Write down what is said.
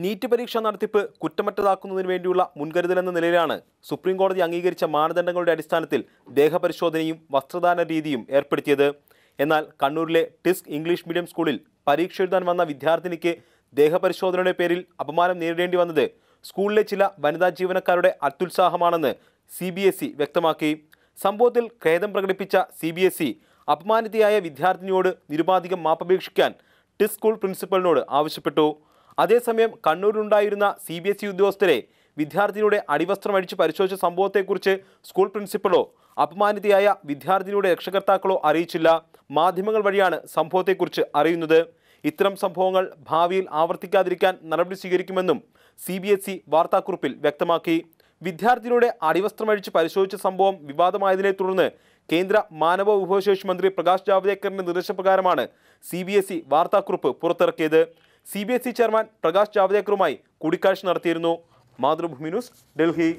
NEET പരീക്ഷാ നടത്തിപ്പ് കുറ്റമറ്റതാക്കുന്നതിന് വേണ്ടിയുള്ള മുൻകരുതലെന്ന നിലയിലാണ് സുപ്രീം കോടതി അംഗീകരിച്ച മാനദണ്ഡങ്ങളുടെ അടിസ്ഥാനത്തിൽ ദേഹപരിശോധനയും വസ്ത്രദാന രീതിയും ഏർപ്പെടുത്തിയത്. എന്നാൽ കണ്ണൂരിലെ ടിസ്ക് ഇംഗ്ലീഷ് മീഡിയം സ്കൂളിൽ പരീക്ഷ എഴുതാൻ വന്ന വിദ്യാർത്ഥിനിക്ക് ദേഹപരിശോധനയുടെ പേരിൽ അപമാനം നേരിടേണ്ടി വന്നത് സ്കൂളിലെ ചില വനിതാ ജീവനക്കാരുടെ അത്യുത്സാഹമാണെന്ന് CBSE വ്യക്തമാക്കി. സംഭവത്തിൽ ഖേദം പ്രകടിപ്പിച്ച CBSE അപമാനിതയായ വിദ്യാർത്ഥിനിയോട് നിരുപാധികം മാപ്പപേക്ഷിക്കാൻ ടിസ്ക് സ്കൂൾ പ്രിൻസിപ്പലിനോട് ആവശ്യപ്പെട്ടു. അതേസമയം കണ്ണൂരിലുണ്ടായിരുന്ന CBSE ഉദ്യോഗസ്ഥരെ വിദ്യാർത്ഥിനിയുടെ അടിവസ്ത്രം അഴിച്ച് പരിശോധിച്ച സംഭവത്തെക്കുറിച്ച് സ്കൂൾ പ്രിൻസിപ്പലോ അപമാനിതയായ വിദ്യാർത്ഥിനിയുടെ രക്ഷകർത്താക്കളോ അറിയിച്ചില്ല. മാധ്യമങ്ങൾ വഴിയാണ് സംഭവത്തെക്കുറിച്ച് അറിയുന്നത്. ഇത്തരം സംഭവങ്ങൾ ഭാവിയിൽ ആവർത്തിക്കാതിരിക്കാൻ നടപടി സ്വീകരിക്കുമെന്നും CBSE വാർത്താക്കുറിപ്പിൽ വ്യക്തമാക്കി. വിദ്യാർത്ഥിനിയുടെ അടിവസ്ത്രമഴിച്ച് പരിശോധിച്ച സംഭവം വിവാദമായതിനെ തുടർന്ന് കേന്ദ്ര മാനവ വിഭവശേഷി മന്ത്രി പ്രകാശ് ജാവ്ദേക്കറിന്റെ നിർദ്ദേശപ്രകാരമാണ് CBSE വാർത്താക്കുറിപ്പ് പുറത്തിറക്കിയത്. CBSE ചെയർമാൻ പ്രകാശ് ജാവ്ദേക്കറുമായി കൂടിക്കാഴ്ച നടത്തിയിരുന്നു. മാതൃഭൂമി ന്യൂസ്, ഡൽഹി.